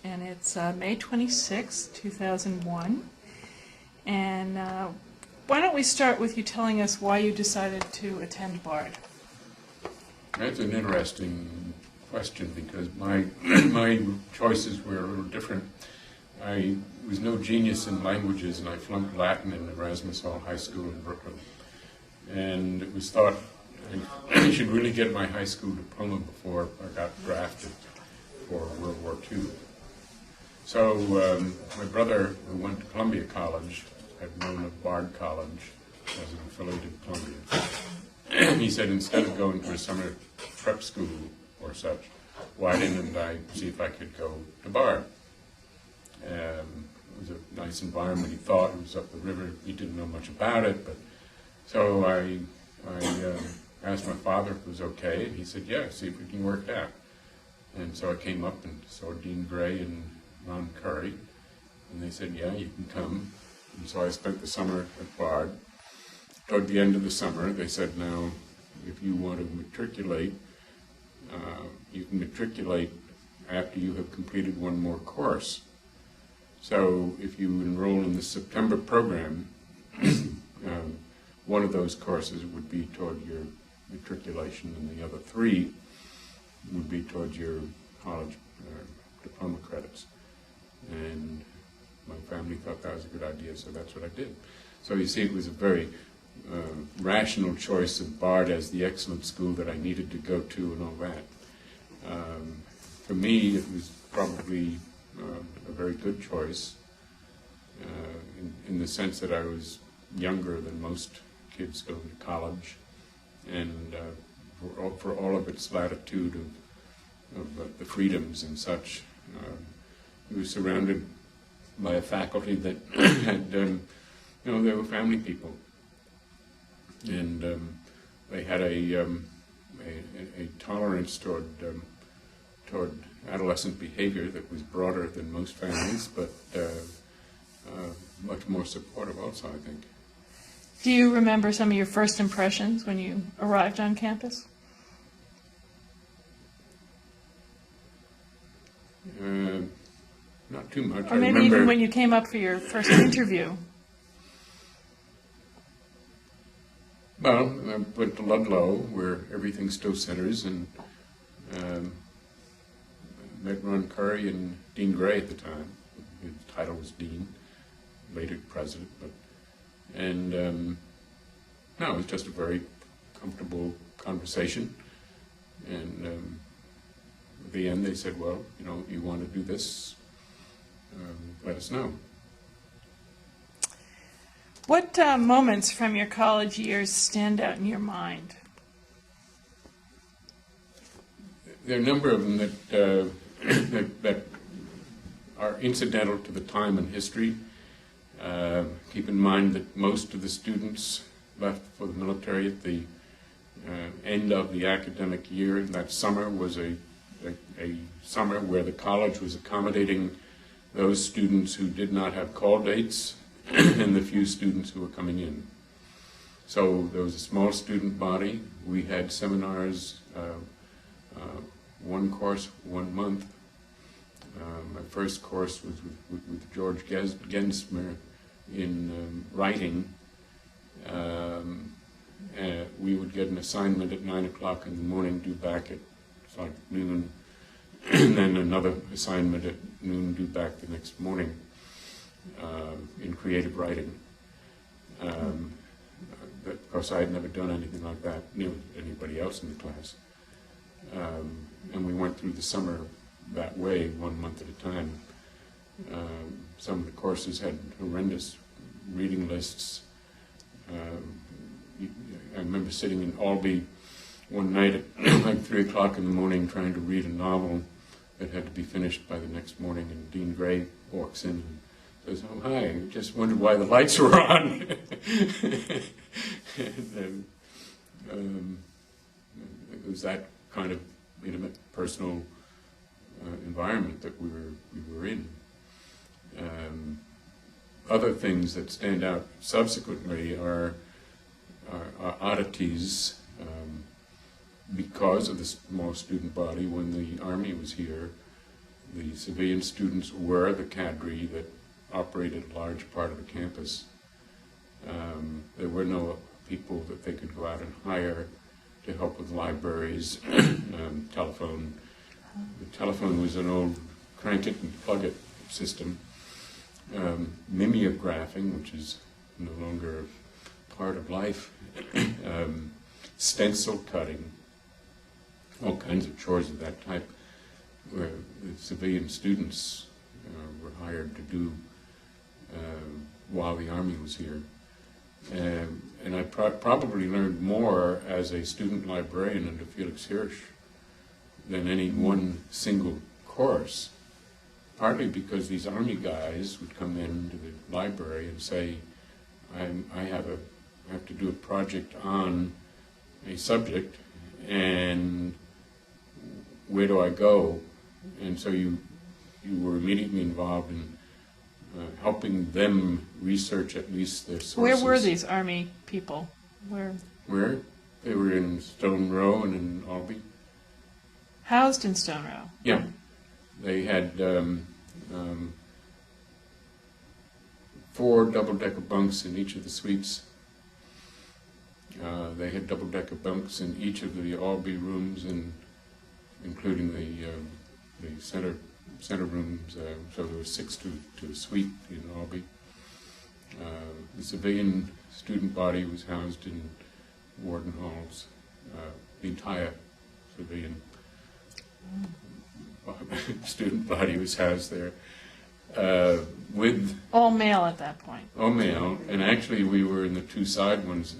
and it's May 26, 2001. And why don't we start with you telling us why you decided to attend Bard? That's an interesting question because my my choices were a little different. I was no genius in languages, and I flunked Latin in Erasmus Hall High School in Brooklyn. And it was thought I should really get my high school diploma before I got drafted for World War II. So my brother, who went to Columbia College, had known of Bard College as an affiliated Columbia. He said, instead of going to a summer prep school or such, why didn't I see if I could go to Bard? It was a nice environment, he thought. It was up the river. He didn't know much about it, but so I asked my father if it was okay, and he said, yeah, see if we can work it out. And so I came up and saw Dean Gray and Ron Curry, and they said, yeah, you can come. And so I spent the summer at Bard. Toward the end of the summer, they said, now, if you want to matriculate, you can matriculate after you have completed one more course. So if you enroll in the September program, one of those courses would be toward your matriculation, and the other three would be towards your college diploma credits. And my family thought that was a good idea, so that's what I did. So you see, it was a very rational choice of Bard as the excellent school that I needed to go to and all that. For me, it was probably a very good choice in the sense that I was younger than most kids going to college, and for all of its latitude of the freedoms and such, it was surrounded by a faculty that had, they were family people, and they had a tolerance toward adolescent behavior that was broader than most families, but much more supportive also, I think. Do you remember some of your first impressions when you arrived on campus? Not too much. Or maybe even when you came up for your first interview? Well, I went to Ludlow, where everything still centers, and met Ron Curry and Dean Gray at the time. His title was Dean, later President, no, it was just a very comfortable conversation. And at the end, they said, well, you want to do this, let us know. What moments from your college years stand out in your mind? There are a number of them that are incidental to the time and history. Keep in mind that most of the students left for the military at the end of the academic year. That summer was a summer where the college was accommodating those students who did not have call dates and the few students who were coming in. So there was a small student body. We had seminars, one course, 1 month. My first course was with George Gensmer in writing. We would get an assignment at 9 o'clock in the morning, due back at like noon, and then another assignment at noon, due back the next morning in creative writing. But of course, I had never done anything like that, near anybody else in the class. And we went through the summer that way, 1 month at a time. Some of the courses had horrendous reading lists. I remember sitting in Albee one night at like 3 o'clock in the morning trying to read a novel that had to be finished by the next morning, and Dean Gray walks in and says, oh, hi, I just wondered why the lights were on. And, it was that kind of intimate, personal environment that we were in. Other things that stand out subsequently are oddities. Because of the small student body, when the Army was here, The civilian students were the cadre that operated a large part of the campus. There were no people that they could go out and hire to help with libraries, telephone. The telephone was an old crank it and plug it system. Mimeographing, which is no longer part of life, stencil cutting, all kinds of chores of that type, where the civilian students were hired to do while the Army was here. And I probably learned more as a student librarian under Felix Hirsch than any one single course, partly because these Army guys would come into the library and say, I have to do a project on a subject, and where do I go? And so you were immediately involved in helping them research at least their sources. Where were these Army people? Where? They were in Stone Row and in Albee. Housed in Stone Row? Yeah. They had 4 double-decker bunks in each of the suites. They had double-decker bunks in each of the Albee rooms, and including the center rooms. So there were 6 to a suite in Albee. The civilian student body was housed in warden halls. The entire civilian student body was housed there. With all male at that point. All male, and actually we were in the 2 side ones,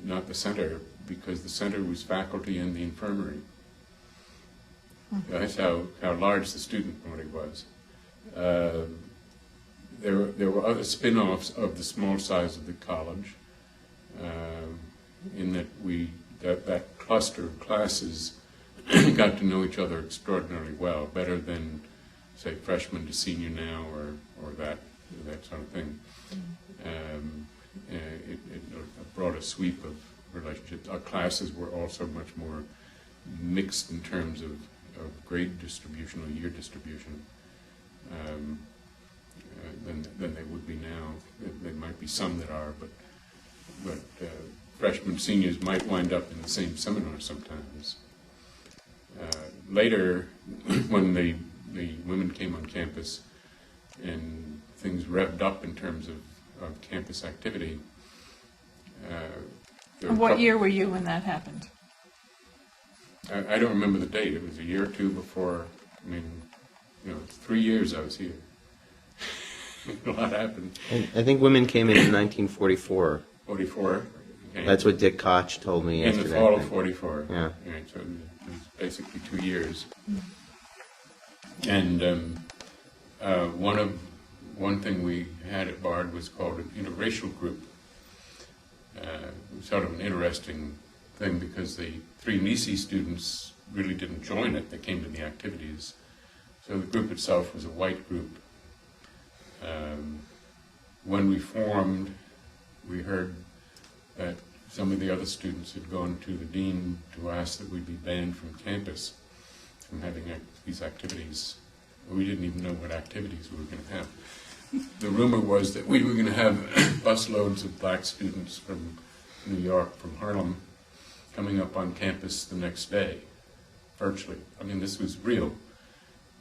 not the center, because the center was faculty in the infirmary. That's how large the student body was. There were other spin-offs of the small size of the college, in that that cluster of classes got to know each other extraordinarily well, better than, say, freshman to senior now, or that sort of thing. It brought a sweep of relationships. Our classes were also much more mixed in terms of grade distribution or year distribution than they would be now. There might be some that are, but freshmen, seniors might wind up in the same seminar sometimes. Later, when the women came on campus and things revved up in terms of campus activity. And what year were you when that happened? I don't remember the date. It was a year or 2 before. I mean, 3 years I was here. A lot happened. I think women came in 1944. 44. Okay. That's what Dick Koch told me yesterday. In the fall of 44. Yeah. Right, so it was basically 2 years. And one thing we had at Bard was called an interracial group. It was sort of an interesting thing because the 3 Nisi students really didn't join it. They came to the activities. So the group itself was a white group. When we formed, we heard that some of the other students had gone to the dean to ask that we be banned from campus from having these activities. We didn't even know what activities we were going to have. The rumor was that we were going to have busloads of black students from New York, from Harlem, coming up on campus the next day, virtually. I mean, this was real.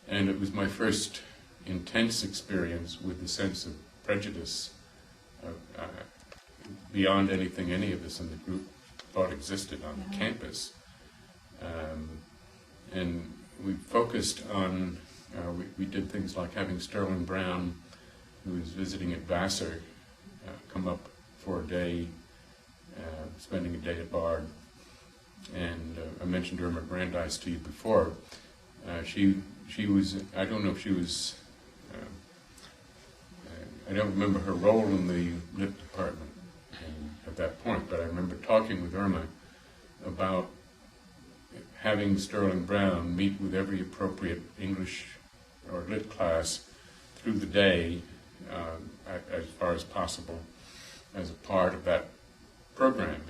And it was my first intense experience with the sense of prejudice beyond anything any of us in the group thought existed on the campus. And we focused on, we did things like having Sterling Brown, who was visiting at Vassar, come up for a day, spending a day at Bard. And I mentioned Irma Brandeis to you before. She was, I don't know if she was, I don't remember her role in the lit department at that point, but I remember talking with Irma about having Sterling Brown meet with every appropriate English or lit class through the day, as far as possible, as a part of that program.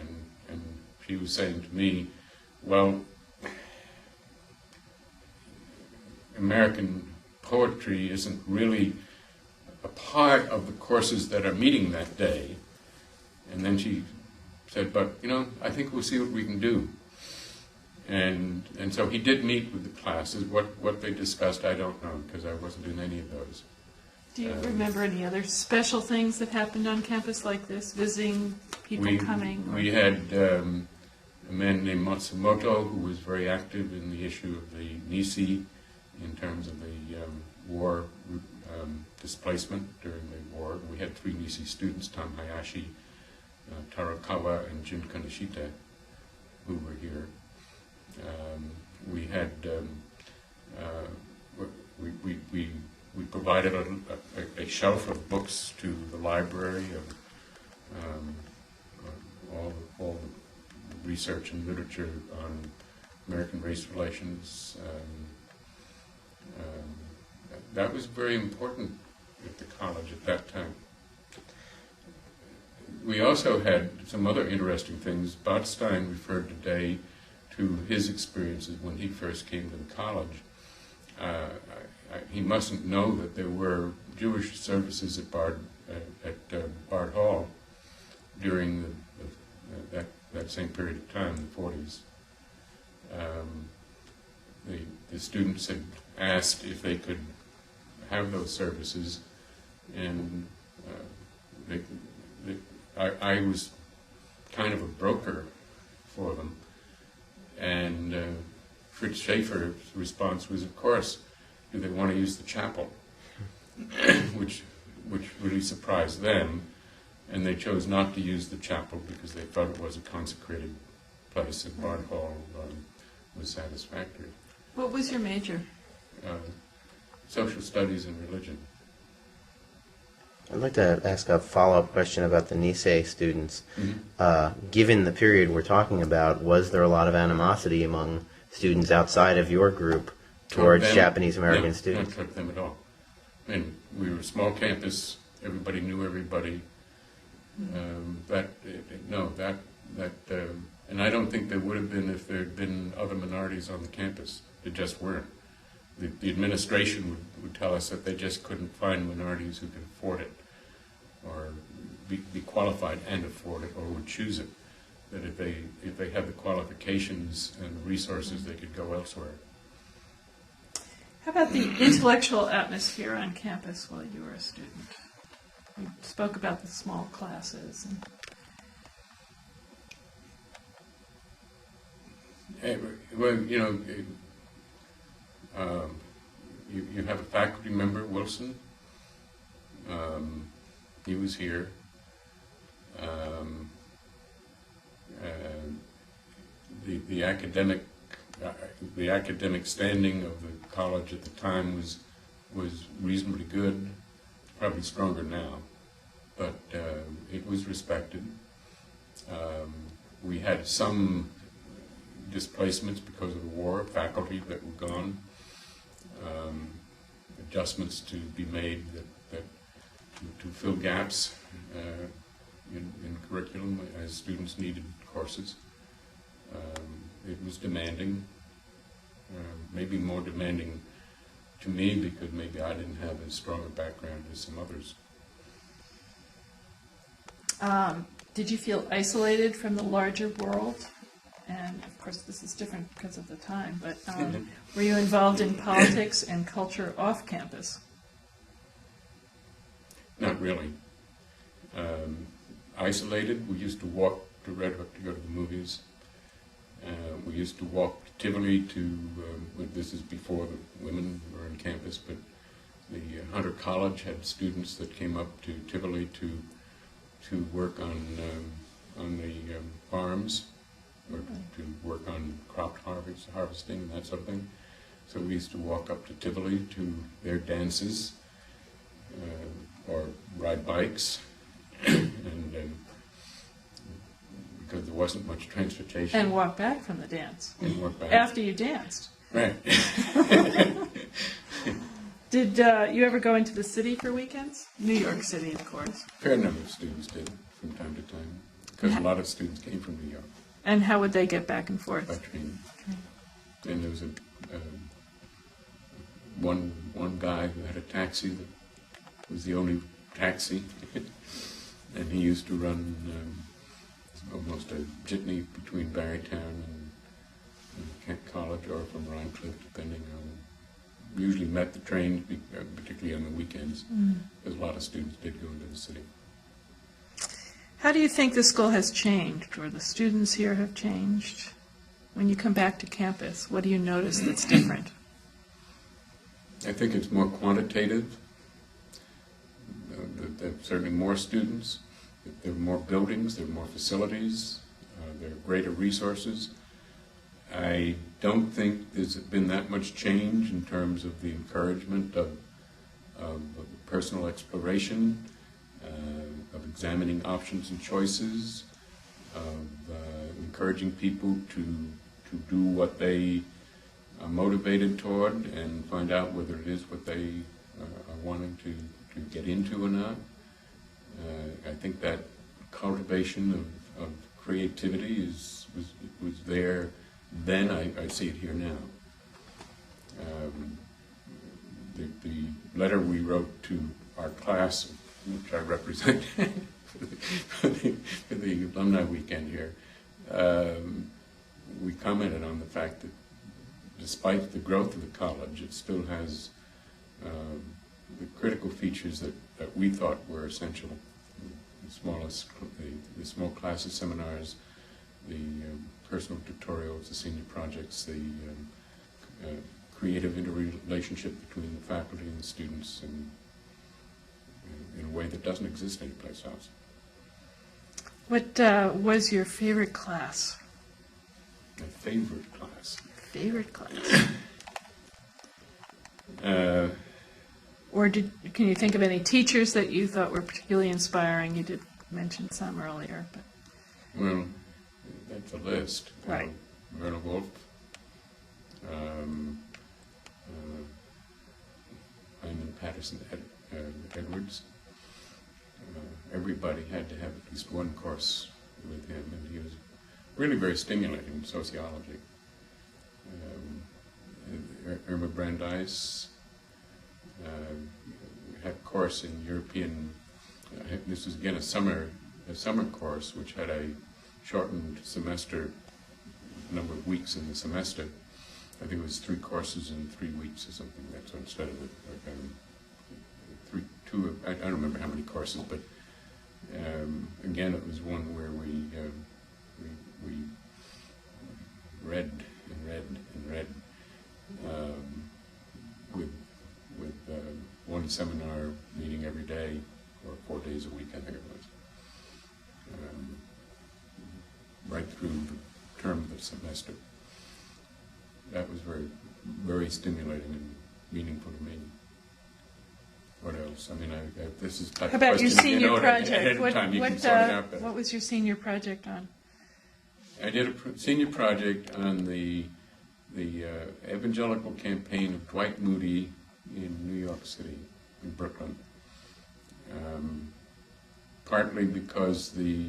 And she was saying to me, well, American poetry isn't really a part of the courses that are meeting that day. And then she said, but, you know, I think we'll see what we can do. And so he did meet with the classes. What they discussed, I don't know, because I wasn't in any of those. Do you remember any other special things that happened on campus like this? Visiting, people coming? Or? We had a man named Matsumoto who was very active in the issue of the Nisi in terms of the war displacement during the war. We had 3 Nisi students, Tom Hayashi, Tarakawa, and Jun Kaneshita, who were here. We had we provided a shelf of books to the library of all the research and literature on American race relations. That was very important at the college at that time. We also had some other interesting things. Bart Stein referred today to his experiences when he first came to the college. He mustn't know that there were Jewish services at Bard Hall during that same period of time, the 40s. The students had asked if they could have those services, and I was kind of a broker for them. And Fritz Schaefer's response was, of course, do they want to use the chapel? which really surprised them, and they chose not to use the chapel because they thought it was a consecrated place, and Bard Hall was satisfactory. What was your major? Social studies and religion. I'd like to ask a follow-up question about the Nisei students. Mm-hmm. Given the period we're talking about, was there a lot of animosity among students outside of your group towards Japanese American students? Not toward them at all. I mean, we were a small campus. Everybody knew everybody. And I don't think there would have been if there had been other minorities on the campus. There just weren't. The administration would tell us that they just couldn't find minorities who could afford it, or be qualified and afford it, or would choose it. That if they had the qualifications and the resources, they could go elsewhere. How about the intellectual atmosphere on campus while you were a student? You spoke about the small classes. Well, you know, you have a faculty member, Wilson. He was here. The academic standing of the college at the time was reasonably good, probably stronger now, but it was respected. We had some displacements because of the war, faculty that were gone, adjustments to be made to fill gaps in curriculum as students needed courses. It was demanding, maybe more demanding to me because maybe I didn't have as strong a background as some others. Did you feel isolated from the larger world? And of course this is different because of the time, but were you involved in politics and culture off campus? Not really. Isolated, we used to walk to Red Hook to go to the movies. We used to walk to Tivoli this is before the women were on campus, but the Hunter College had students that came up to Tivoli to work on the farms, or to work on crop harvesting and that sort of thing. So we used to walk up to Tivoli to their dances, or ride bikes, and because there wasn't much transportation. And walk back from the dance. And walk back. After you danced. Right. Did you ever go into the city for weekends? New York City, of course. A fair number of students did from time to time, because a lot of students came from New York. And how would they get back and forth? By train. And there was one guy who had a taxi that was the only taxi, and he used to run almost a jitney between Barrytown and Kent College, or from Rhinecliff, depending on. Usually met the train, particularly on the weekends, because a lot of students did go into the city. How do you think the school has changed, or the students here have changed? When you come back to campus, what do you notice that's different? I think it's more quantitative. There are certainly more students. There are more buildings. There are more facilities. There are greater resources. I don't think there's been that much change in terms of the encouragement of personal exploration, of examining options and choices, of encouraging people to do what they are motivated toward and find out whether it is what they are wanting to get into or not. I think that cultivation of creativity was there then. I see it here now. The letter we wrote to our class, which I represent for the alumni weekend here, we commented on the fact that despite the growth of the college, it still has the critical features that we thought were essential. The small classes, seminars, the personal tutorials, the senior projects, the creative interrelationship between the faculty and the students, and in a way that doesn't exist anyplace else. What was your favorite class? My favorite class? Favorite class? Or can you think of any teachers that you thought were particularly inspiring? You did mention some earlier, but. Well, that's a list. Right. Werner Wolf, Hyman Patterson Edwards. Everybody had to have at least one course with him, and he was really very stimulating in sociology. Irma Brandeis had a course in European. This was again a summer course, which had a shortened semester, number of weeks in the semester. I think it was 3 courses in 3 weeks or something. That's instead of I don't remember how many courses, but again, it was one where we read and read and read, with one seminar meeting every day, or 4 days a week, I think it was, right through the term of the semester. That was very, very stimulating and meaningful to me. What else? I mean, this is the type How of about your question, senior project? ahead of time you can sort it out better. What was your senior project on? I did a senior project on the evangelical campaign of Dwight Moody in New York City, in Brooklyn. Partly because the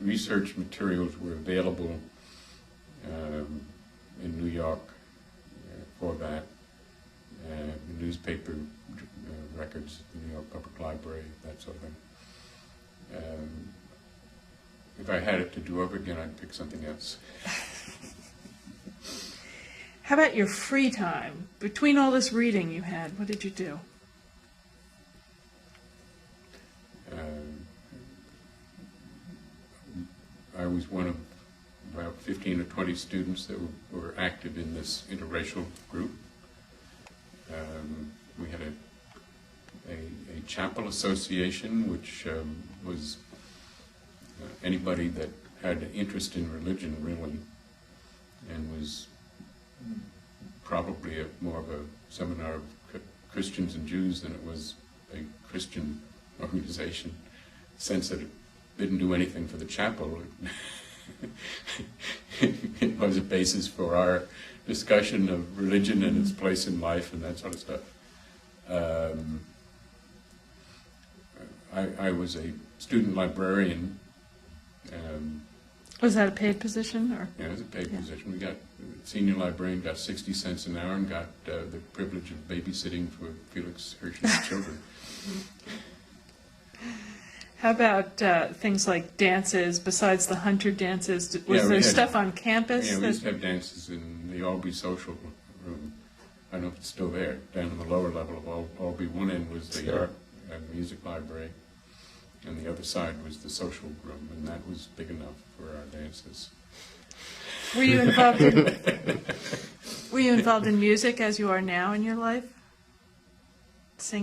research materials were available in New York for that, the newspaper records, the New York Public Library, that sort of thing. If I had it to do over again, I'd pick something else. How about your free time? Between all this reading you had, what did you do? I was one of about 15 or 20 students that were active in this interracial group. We had a chapel association, which was anybody that had an interest in religion, really, and was probably more of a seminar of Christians and Jews than it was a Christian organization, in the sense that it didn't do anything for the chapel. It was a basis for our discussion of religion and its place in life and that sort of stuff. I was a student librarian Was that a paid position, or? Yeah, it was a paid Yeah. position. We got, the senior librarian got 60 cents an hour and got the privilege of babysitting for Felix Hirsch's children. How about things like dances, besides the hunter dances? Was Yeah, we there had- stuff on campus? Yeah, we that- used to have dances in the Albee social room. I don't know if it's still there. Down in the lower level of Albee, one end was the Sure. art and music library, and the other side was the social room, and that was big enough for our dances. Were you involved in Were you involved in music as you are now in your life?